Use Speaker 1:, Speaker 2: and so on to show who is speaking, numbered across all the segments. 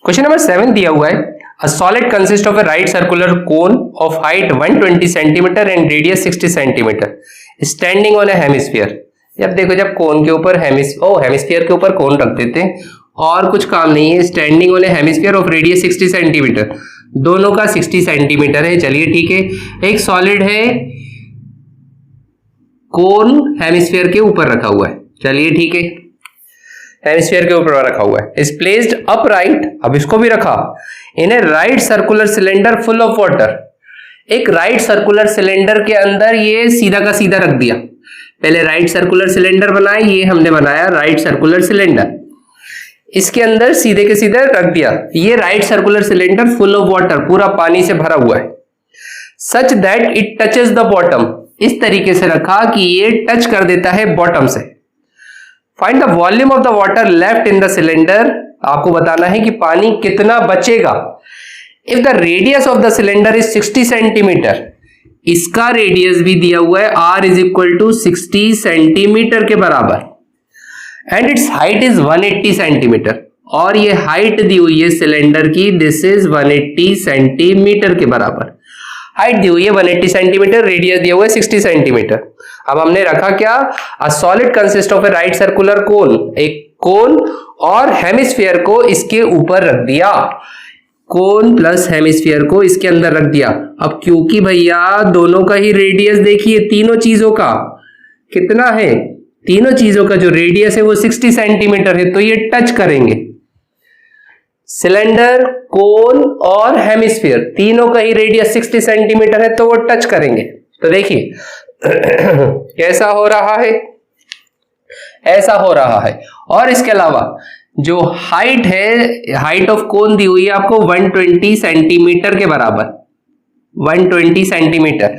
Speaker 1: Question number 7 दिया हुआ है, a solid consist of a right circular cone of height 120 centimetre and radius 60 centimetre standing on a hemisphere. जब देखो, जब कोन के ऊपर हेमिस्फीयर के ऊपर कोन रख देते हैं और कुछ काम नहीं है, standing on a hemisphere of radius 60 centimetre, दोनों का 60 सेंटीमीटर है। चलिए ठीक है, एक सॉलिड है, कोन हेमिस्फीयर के ऊपर रखा हुआ है। चलिए ठीक है, हेमिस्फीयर के ऊपर रखा हुआ है, इज प्लेस्ड अपराइट, अब इसको भी रखा in a right circular cylinder full of water. एक राइट सर्कुलर सिलेंडर के अंदर ये सीधा का सीधा रख दिया। पहले राइट सर्कुलर सिलेंडर बनाए, ये हमने बनाया राइट सर्कुलर सिलेंडर, इसके अंदर सीधे के सीधे रख दिया। ये right circular cylinder full of water, पूरा पानी से भरा हुआ है। Such that it touches the bottom, इस तरीके से रखा कि ये टच कर देता है बॉटम से। Find the volume of the water left in the cylinder, आपको बताना है कि पानी कितना बचेगा। If the radius of the cylinder is 60 centimetre, इसका रेडियस भी दिया हुआ है, r is equal to 60 centimetre के बराबर, and its height is 180 centimetre, और ये हाइट दी हुई है सिलेंडर की, दिस इज 180 सेंटीमीटर के बराबर। हाइट दी हुई है 180 सेंटीमीटर, रेडियस दिया हुआ है 60 सेंटीमीटर। अब हमने रखा क्या, a solid consist of A right circular cone, एक कोन और हेमिस्फीयर को इसके ऊपर रख दिया, कोन प्लस हेमिस्फीयर को इसके अंदर रख दिया। अब क्योंकि भैया दोनों का ही रेडियस देखिए, तीनों चीजों का कितना है, तीनों चीजों का जो रेडियस है वो 60 सेंटीमीटर है, तो ये टच करेंगे। सिलेंडर, कोन और हेमिस्फीयर तीनों का ही रेडियस 60 सेंटीमीटर है, तो वो टच करेंगे। तो देखिए कैसा हो रहा है, ऐसा हो रहा है। और इसके अलावा जो हाइट है, हाइट ऑफ कोन दी हुई है आपको 120 सेंटीमीटर के बराबर, 120 सेंटीमीटर,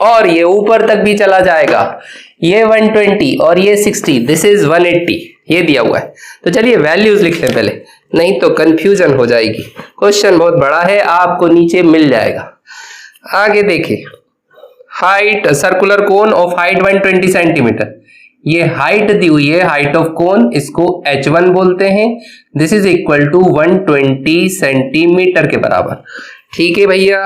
Speaker 1: और ये ऊपर तक भी चला जाएगा, ये 120 और ये 60, दिस इज 180, ये दिया हुआ है। तो चलिए वैल्यूज लिख लें पहले, नहीं तो कंफ्यूजन हो जाएगी। क्वेश्चन बहुत बड़ा है, आपको नीचे मिल जाएगा। आगे देखिए, height circular cone of height 120 centimetre, ये हाइट दी हुई है, हाइट ऑफ कोन, इसको h1 बोलते हैं, this is equal to 120 centimetre के बराबर। ठीक है भैया,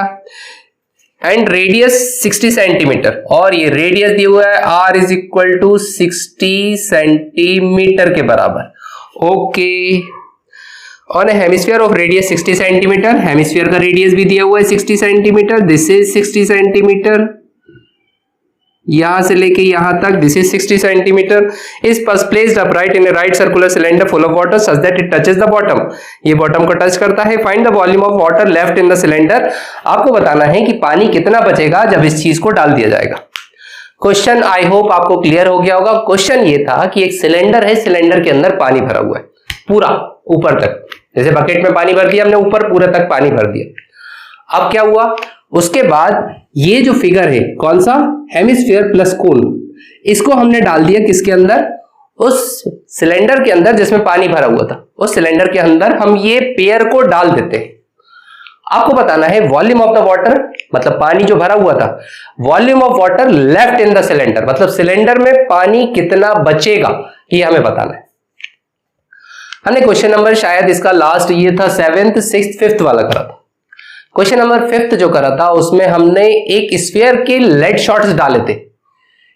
Speaker 1: एंड रेडियस 60 सेंटीमीटर, और ये रेडियस दिया हुआ है r is equal to 60 centimetre के बराबर। Okay, on a hemisphere of radius 60 centimetre, hemisphere का रेडियस भी दिया हुआ है 60 सेंटीमीटर, दिस इज 60 सेंटीमीटर, यहां से लेके यहां तक, this is 60 centimetre, is placed upright in a right circular cylinder full of water such that it touches the bottom, ये बॉटम को टच करता है। Find the volume of water left in the cylinder, आपको बताना है कि पानी कितना बचेगा जब इस चीज को डाल दिया जाएगा। क्वेश्चन आई होप आपको क्लियर हो गया होगा। क्वेश्चन ये था कि एक सिलेंडर है, सिलेंडर के अंदर पानी भरा हुआ है पूरा ऊपर तक, जैसे बकेट में पानी भर दिया हमने, ऊपर पूरे तक पानी भर दिया। अब क्या हुआ, उसके बाद ये जो फिगर है, कौन सा, हेमिस्फीयर प्लस कोन, इसको हमने डाल दिया किसके अंदर, उस सिलेंडर के अंदर जिसमें पानी भरा हुआ था, उस सिलेंडर के अंदर हम ये पेयर को डाल देते हैं। आपको बताना है वॉल्यूम ऑफ द वाटर, मतलब पानी जो भरा हुआ था, volume of water left in the cylinder, मतलब सिलेंडर में पानी कितना बचेगा, ये हमें बताना है। हमने क्वेश्चन नंबर शायद इसका लास्ट ये था 7th 6th 5th वाला करा था। क्वेश्चन नंबर 5th जो करा था उसमें हमने एक स्फीयर के लेड शॉट्स डाले थे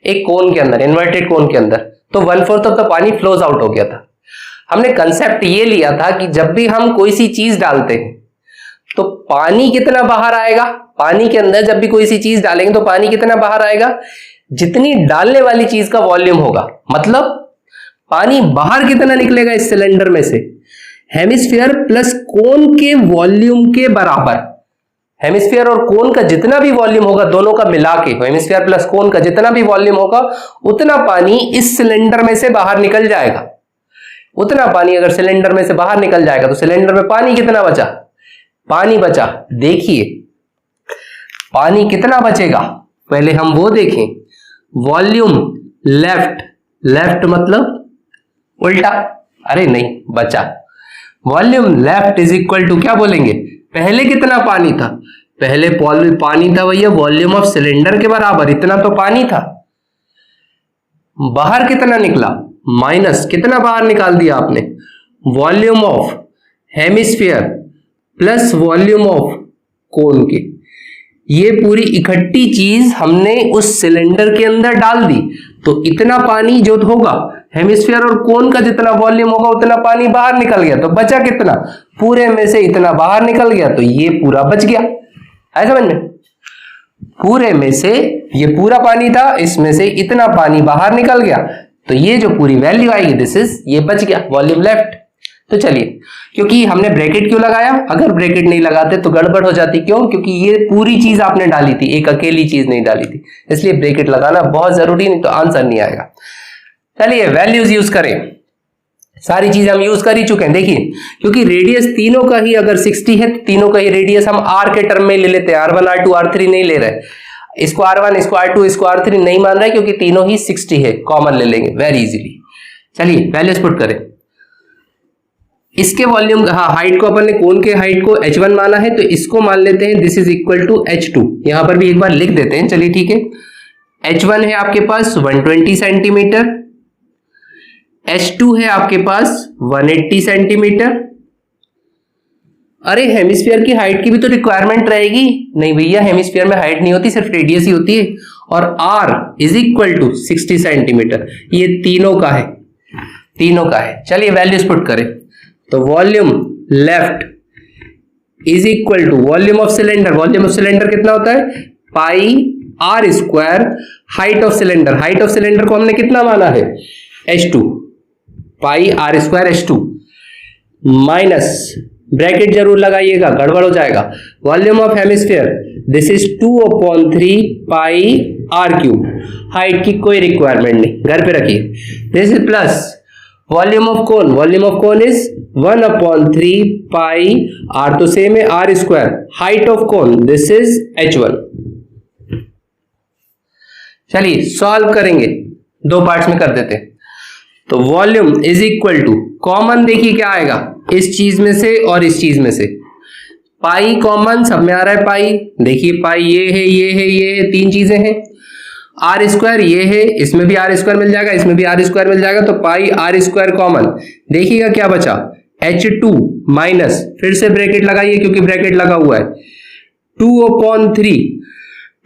Speaker 1: एक कोन के अंदर, इन्वर्टेड कोन के अंदर, तो 1/4 ऑफ द पानी फ्लोज आउट हो गया था। हमने कंसेप्ट ये लिया था कि जब भी हम कोई सी चीज डालते हैं तो पानी कितना बाहर आएगा, पानी के अंदर जब भी कोई सी चीज डालेंगे तो पानी कितना बाहर आएगा, जितनी डालने वाली चीज का वॉल्यूम होगा, मतलब पानी बाहर कितना निकलेगा इस सिलेंडर में से, हेमिस्फीयर प्लस कोन के वॉल्यूम के बराबर। हेमिस्फीयर और कोन का जितना भी वॉल्यूम होगा दोनों का मिला के, हेमिस्फीयर प्लस कोन का जितना भी वॉल्यूम होगा उतना पानी इस सिलेंडर में से बाहर निकल जाएगा। उतना पानी अगर सिलेंडर में से बाहर निकल जाएगा तो सिलेंडर में पानी कितना बचा, पानी बचा, देखिए पानी कितना बचेगा, पहले हम वो देखें। वॉल्यूम लेफ्ट, लेफ्ट मतलब उल्टा, अरे नहीं बचा, volume left is equal to क्या बोलेंगे, पहले कितना पानी था, पहले पानी था भैया वॉल्यूम ऑफ सिलेंडर के बराबर, इतना तो पानी था। बाहर कितना निकला, माइनस, कितना बाहर निकाल दिया आपने, volume of hemisphere plus volume of कोन के, ये पूरी इकट्ठी चीज हमने उस सिलेंडर के अंदर डाल दी, तो इतना पानी जो होगा हेमिस्फीयर और कोन का जितना वॉल्यूम होगा उतना पानी बाहर निकल गया, तो बचा कितना, पूरे में से इतना बाहर निकल गया, तो ये पूरा बच गया। है समझ में? पूरे में से ये पूरा पानी था, इसमें से इतना पानी बाहर निकल गया, तो ये जो पूरी वैल्यू आएगी दिस इज, ये बच गया, वॉल्यूम लेफ्ट। तो चलिए, क्योंकि हमने ब्रैकेट क्यों लगाया, अगर ब्रैकेट नहीं लगाते तो गड़बड़ हो जाती। क्यों? क्योंकि ये पूरी चीज आपने डाली थी, एक अकेली चीज नहीं डाली थी, इसलिए ब्रैकेट लगाना बहुत जरूरी, नहीं तो आंसर नहीं आएगा। चलिए वैल्यूज यूज करें, सारी चीज हम यूज कर ही चुके हैं। देखिए, क्योंकि रेडियस तीनों का ही अगर 60 है, तो तीनों का ही रेडियस हम r के टर्म में ले लेते हैं, R1 R2 R3 नहीं ले रहे, इसको R1 इसको R2 इसको R3 नहीं मान रहे, क्योंकि तीनों ही 60 है, कॉमन ले लेंगे वेरी इजीली। चलिए वैल्यूज पुट करें। इसके वॉल्यूम, हाँ, हाइट को अपन ने कोन के हाइट को h1 माना है, तो इसको मान लेते हैं this is equal to h2, यहां पर भी एक बार लिख देते हैं। चलिए ठीक है, h1 है आपके पास 120 सेंटीमीटर, h2 है आपके पास 180 सेंटीमीटर। अरे हेमिस्फीयर की हाइट की भी तो रिक्वायरमेंट रहेगी। नहीं भैया, हेमिस्फीयर में हाइट नहीं होती, सिर्फ रेडियस ही होती है, और r is equal to 60 centimetre, ये तीनों का है, तीनों का है। चलिए वैल्यूज पुट करें, तो volume left is equal to volume of cylinder, volume of cylinder कितना होता है, pi r square height of cylinder, height of cylinder को हमने कितना माना है, h2, pi r square h2 minus, bracket जरूर लगाइएगा गड़बड़ हो जाएगा, volume of hemisphere this is 2/3 pi r cube, height की कोई रिक्वायरमेंट नहीं, घर पे रखिए, this is plus volume of cone, volume of cone is 1/3 pi r, तो सेम है r square, height of cone this is h1। चलिए solve करेंगे, दो पार्ट्स में कर देते हैं। तो volume is equal to, common देखिए क्या आएगा, इस चीज में से और इस चीज में से, पाई कॉमन, सब में आ रहा है पाई, देखिए पाई ये है ये है ये है, तीन चीजें हैं, आर स्क्वायर ये है, इसमें भी आर स्क्वायर मिल जाएगा, इसमें भी आर स्क्वायर मिल जाएगा, तो पाई आर स्क्वायर कॉमन, देखिएगा क्या बचा, h2 माइनस, फिर से ब्रैकेट लगाइए क्योंकि ब्रैकेट लगा हुआ है, 2/3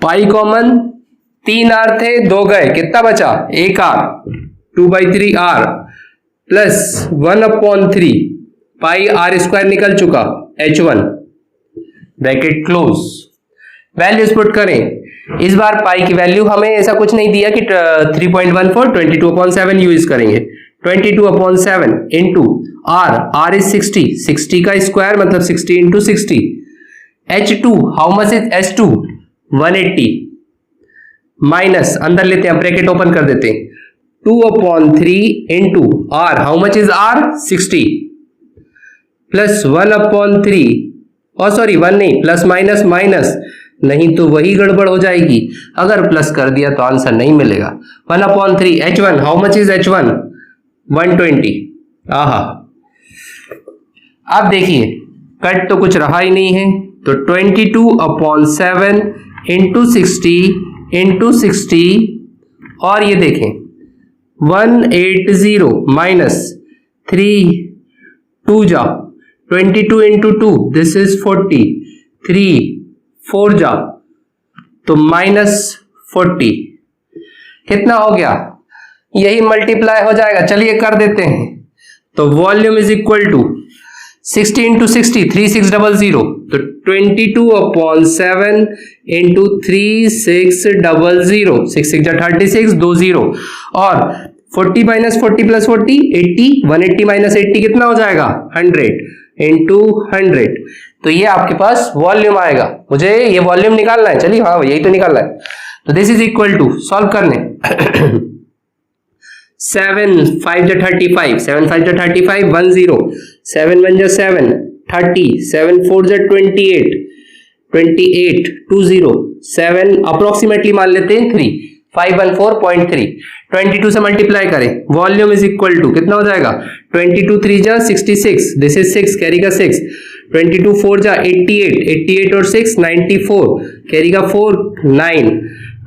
Speaker 1: पाई कॉमन, 3 आर थे 2 गए, कितना बचा, 1 r, 2/3 r plus 1/3 pi r square निकल चुका, h1, bracket close. Values put करें, इस बार पाई की वैल्यू हमें ऐसा कुछ नहीं दिया कि 3.14, 22/7 यूज करेंगे, 22/7 इंटू r इज 60, 60 का स्क्वायर मतलब 60 into 60, h2 how much is h2 180 minus, अंदर लेते हैं ब्रैकेट ओपन कर देते हैं, 2/3 into r how much is r 60 plus 1/3, और सॉरी 1 नहीं, प्लस माइनस माइनस, नहीं तो वही गड़बड़ हो जाएगी, अगर प्लस कर दिया तो आंसर नहीं मिलेगा, 1/3 h1 how much is h1 120। आहा, अब देखिए कट तो कुछ रहा ही नहीं है, तो 22/7 इंटू 60 और ये देखें 180 माइनस 3 2 जा 22 इंटू 2 दिस इज 40, 3 4 जा तो -40, कितना हो गया, यही मल्टीप्लाई हो जाएगा। चलिए कर देते हैं, तो volume is equal to 60 into 60 3600, तो 22/7 इंटू 3600, 6 6 36 2 0, और 40 माइनस 40 प्लस 40 80, 180 माइनस 80 कितना हो जाएगा 100 इंटू 100, तो ये आपके पास वॉल्यूम आएगा। मुझे ये वॉल्यूम निकालना है, चलिए हाँ यही तो निकालना है, तो this is equal to, solve करने 7 5 35, 7 5 35 10, 7 1 7 30, 7 4 28 28 20, 7 अप्रोक्सीमेटली मान लेते हैं 3 514.3, 22 से मल्टीप्लाई करें, वॉल्यूम इज इक्वल टू कितना हो जाएगा, 22 3 जा 66, दिस इज 6 कैरी का 6, 22 4 जा 88, 88 और 6 94 कैरी का 4 9,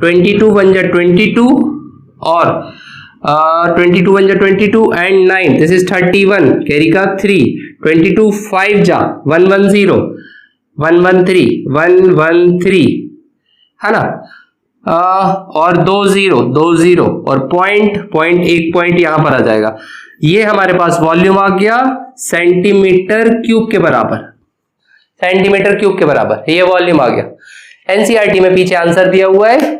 Speaker 1: 22 1 जा 22 और 22 1 जा 22 एंड 9 दिस इज 31 कैरी का 3, 22 5 जा 110 113 113 है ना, और 20 और पॉइंट एक पॉइंट यहां पर आ जाएगा। ये हमारे पास वॉल्यूम आ गया सेंटीमीटर क्यूब के बराबर, सेंटीमीटर क्यूब के बराबर ये वॉल्यूम आ गया। एनसीईआरटी में पीछे आंसर दिया हुआ है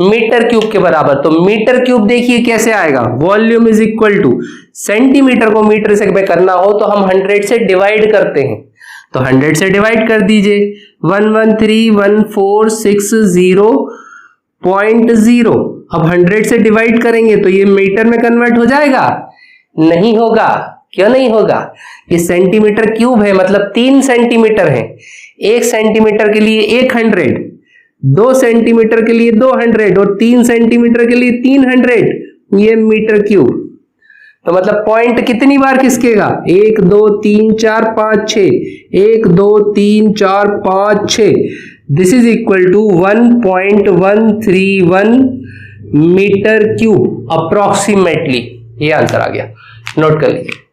Speaker 1: मीटर क्यूब के बराबर, तो मीटर क्यूब देखिए कैसे आएगा, volume is equal to, centimetre को मीटर से में करना हो तो हम 100 से डिवाइड करते हैं, तो 100 से डिवाइड कर दीजिए, 1131460.0। अब 100 से डिवाइड करेंगे तो ये मीटर में कन्वर्ट हो जाएगा, नहीं होगा। क्यों नहीं होगा, ये सेंटीमीटर क्यूब है, मतलब 3 सेंटीमीटर है, 1 सेंटीमीटर के लिए 100, 2 सेंटीमीटर के लिए 200 और 3 सेंटीमीटर के लिए 300, ये मीटर क्यूब। तो मतलब पॉइंट कितनी बार खिसकेगा, 1 2 3 4 5 6, 1 2 3 4 5 6, this is equal to 1.131 metre cube approximately, ये आंसर आ गया, नोट कर लीजिए।